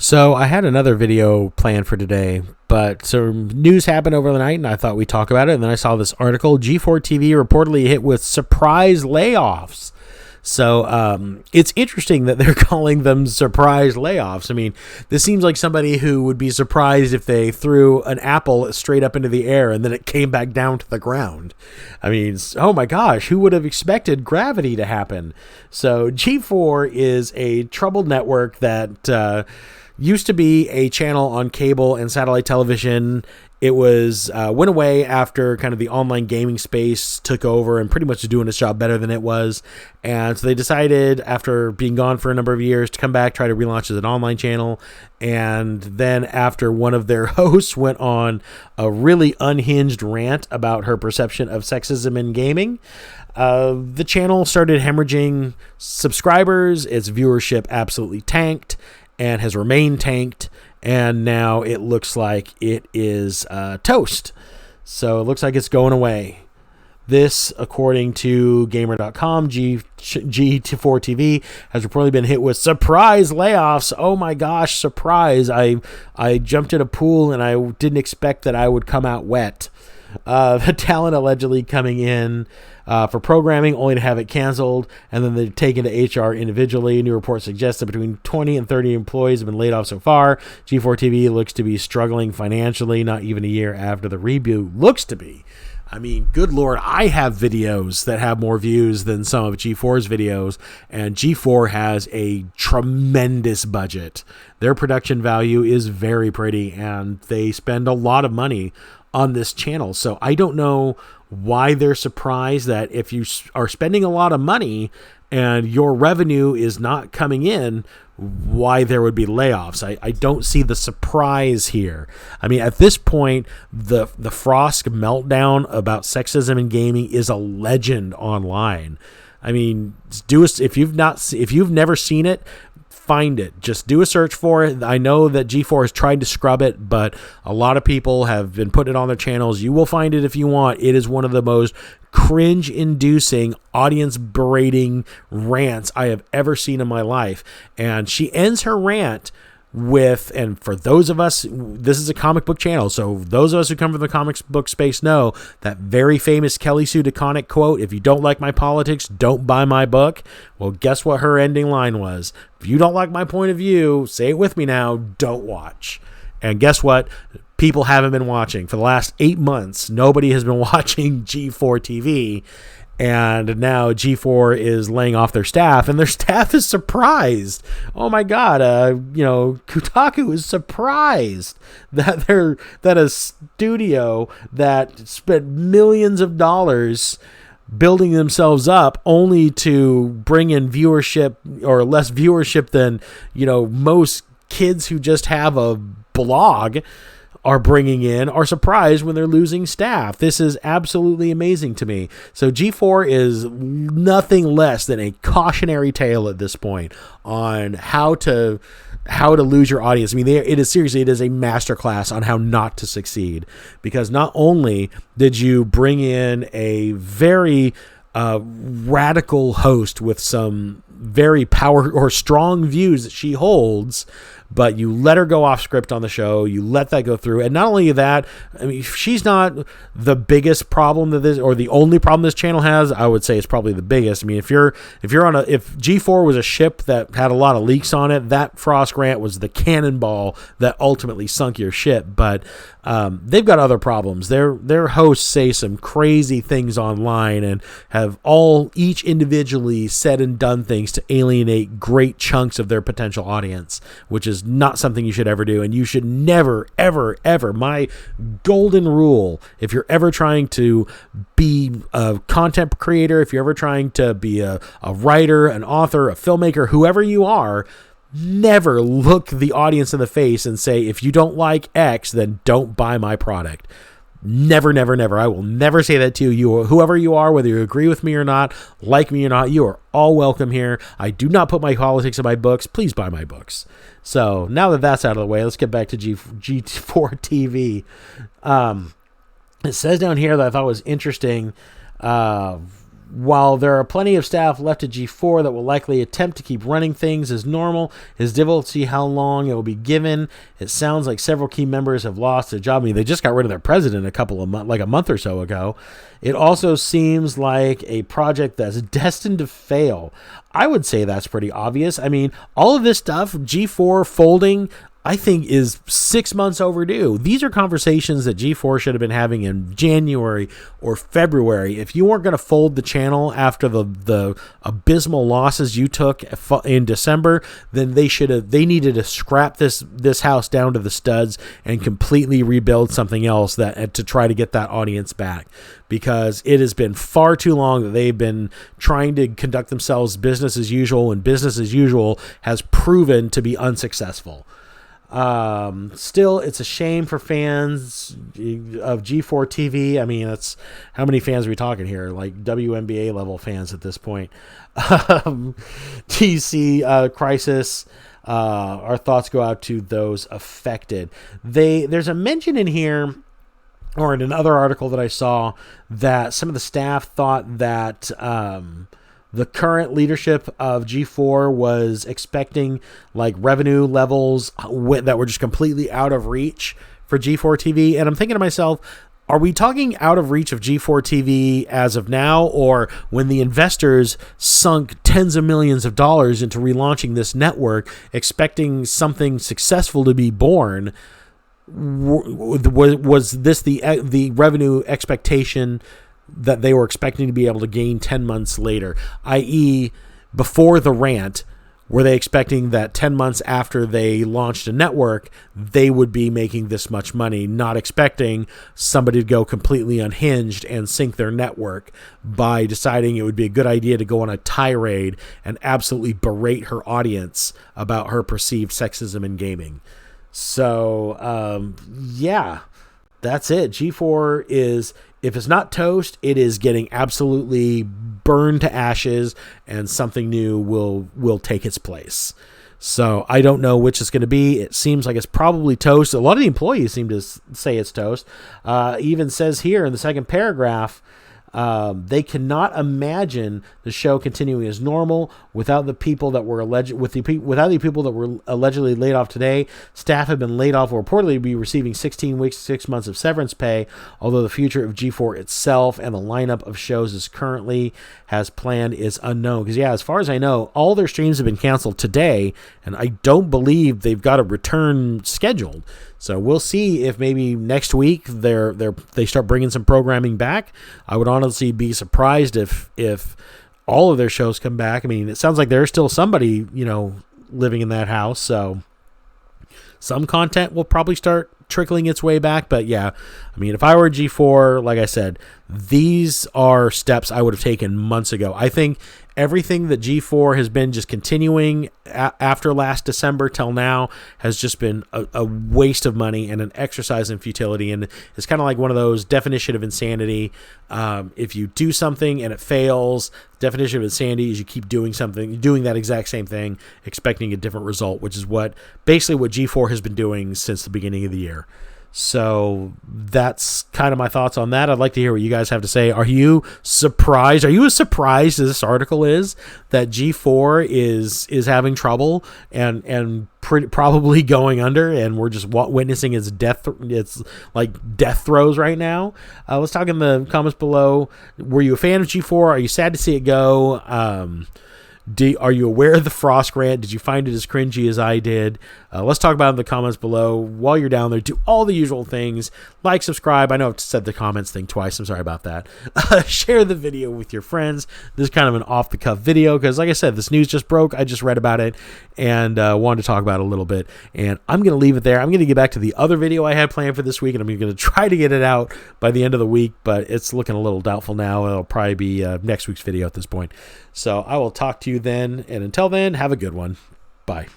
So I had another video planned for today, but some news happened over the night, and I thought we'd talk about it. And then I saw this article: G4 TV reportedly hit with surprise layoffs. So it's interesting that they're calling them surprise layoffs. I mean, this seems like somebody who would be surprised if they threw an apple straight up into the air and then it came back down to the ground. I mean, oh my gosh, who would have expected gravity to happen? So G4 is a troubled network that used to be a channel on cable and satellite television. It was went away after kind of the online gaming space took over and pretty much doing its job better than it was. And so they decided, after being gone for a number of years, to come back, try to relaunch as an online channel. And then after one of their hosts went on a really unhinged rant about her perception of sexism in gaming, the channel started hemorrhaging subscribers. Its viewership absolutely tanked and has remained tanked. And now it looks like it is toast. So it looks like it's going away. This, according to Gamer.com, G4 TV has reportedly been hit with surprise layoffs. Oh my gosh, surprise. I jumped in a pool and I didn't expect that I would come out wet. The talent allegedly coming in for programming, only to have it canceled, and then they're taken to HR individually. New reports suggest that between 20 and 30 employees have been laid off so far. G4 TV looks to be struggling financially, not even a year after the reboot looks to be. I mean, good Lord, I have videos that have more views than some of G4's videos, and G4 has a tremendous budget. Their production value is very pretty, and they spend a lot of money on this channel. So I don't know why they're surprised that if you are spending a lot of money and your revenue is not coming in, why there would be layoffs. I don't see the surprise here. I mean, at this point, the Frost meltdown about sexism in gaming is a legend online. I mean, if you've never seen it, find it. Just do a search for it. I know that G4 has tried to scrub it, but a lot of people have been putting it on their channels. You will find it if you want. It is one of the most cringe-inducing, audience-berating rants I have ever seen in my life. And she ends her rant with, and for those of us, this is a comic book channel, so those of us who come from the comic book space know that very famous Kelly Sue DeConnick quote: "If you don't like my politics, don't buy my book." Well, guess what her ending line was? If you don't like my point of view, say it with me now, don't watch. And guess what? People haven't been watching. For the last 8 months, nobody has been watching G4 TV. And now G4 is laying off their staff, and their staff is surprised. Oh my God! Kotaku is surprised that a studio that spent millions of dollars building themselves up only to bring in viewership, or less viewership than most kids who just have a blog are bringing in, are surprised when they're losing staff. This is absolutely amazing to me. So G4 is nothing less than a cautionary tale at this point on how to lose your audience. I mean, it is a masterclass on how not to succeed, because not only did you bring in a very radical host with some very strong views that she holds, but you let her go off script on the show. You let that go through. And not only that, I mean, she's not the biggest problem that or the only problem this channel has. I would say it's probably the biggest. I mean, if G4 was a ship that had a lot of leaks on it, that Frost Grant was the cannonball that ultimately sunk your ship. But they've got other problems. Their hosts say some crazy things online and have each individually said and done things to alienate great chunks of their potential audience, which is not something you should ever do. And you should never, ever, ever, my golden rule, if you're ever trying to be a content creator, if you're ever trying to be a writer, an author, a filmmaker, whoever you are, never look the audience in the face and say, if you don't like X, then don't buy my product. Never, never, never. I will never say that to you. Whoever you are, whether you agree with me or not, like me or not, you are all welcome here. I do not put my politics in my books. Please buy my books. So now that that's out of the way, let's get back to G4 TV. It says down here that I thought was interesting. While there are plenty of staff left at G4 that will likely attempt to keep running things as normal, it's difficult to see how long it will be given. It sounds like several key members have lost their job. I mean, they just got rid of their president a month or so ago. It also seems like a project that's destined to fail. I would say that's pretty obvious. I mean, all of this stuff, G4 folding, I think is 6 months overdue. These are conversations that G4 should have been having in January or February. If you weren't going to fold the channel after the abysmal losses you took in December, then they needed to scrap this house down to the studs and completely rebuild something else to try to get that audience back, because it has been far too long that they've been trying to conduct themselves business as usual, and business as usual has proven to be unsuccessful. Still, it's a shame for fans of G4 TV. I mean, that's how many fans are we talking here? Like WNBA level fans at this point. TC crisis. Our thoughts go out to those affected. There's a mention in here, or in another article that I saw, that some of the staff thought that the current leadership of G4 was expecting like revenue levels that were just completely out of reach for G4 TV. And I'm thinking to myself, are we talking out of reach of G4 TV as of now, or when the investors sunk tens of millions of dollars into relaunching this network, expecting something successful to be born? Was this the revenue expectation that they were expecting to be able to gain 10 months later, i.e. before the rant? Were they expecting that 10 months after they launched a network, they would be making this much money, not expecting somebody to go completely unhinged and sink their network by deciding it would be a good idea to go on a tirade and absolutely berate her audience about her perceived sexism in gaming? So, yeah, that's it. G4 is, if it's not toast, it is getting absolutely burned to ashes, and something new will take its place. So I don't know which it's going to be. It seems like it's probably toast. A lot of the employees seem to say it's toast. Even says here in the second paragraph, they cannot imagine the show continuing as normal without the people that were without the people that were allegedly laid off today. Staff have been laid off, will reportedly be receiving 16 weeks, 6 months of severance pay, although the future of G4 itself and the lineup of shows as currently has planned is unknown. Because, yeah, as far as I know, all their streams have been canceled today, and I don't believe they've got a return scheduled. So we'll see if maybe next week they start bringing some programming back. I would honestly be surprised if all of their shows come back. I mean, it sounds like there's still somebody, living in that house. So some content will probably start trickling its way back. But yeah, I mean, if I were G4, like I said, these are steps I would have taken months ago. I think everything that G4 has been just continuing after last December till now has just been a waste of money and an exercise in futility. And it's kind of like one of those definition of insanity. If you do something and it fails, definition of insanity is you keep doing something, doing that exact same thing, expecting a different result, which is basically what G4 has been doing since the beginning of the year. So that's kind of my thoughts on that. I'd like to hear what you guys have to say. Are you surprised? Are you as surprised as this article is that G4 is having trouble and probably going under, and we're just witnessing its death? It's like death throes right now. Let's talk in the comments below. Were you a fan of G4? Are you sad to see it go? Are you aware of the Frost rant? Did you find it as cringy as I did? Let's talk about it in the comments below. While you're down there, do all the usual things. Like, subscribe. I know I've said the comments thing twice. I'm sorry about that. Share the video with your friends. This is kind of an off-the-cuff video because, like I said, this news just broke. I just read about it and wanted to talk about it a little bit. And I'm going to leave it there. I'm going to get back to the other video I had planned for this week, and I'm going to try to get it out by the end of the week, but it's looking a little doubtful now. It'll probably be next week's video at this point. So I will talk to you then, and until then, have a good one. Bye.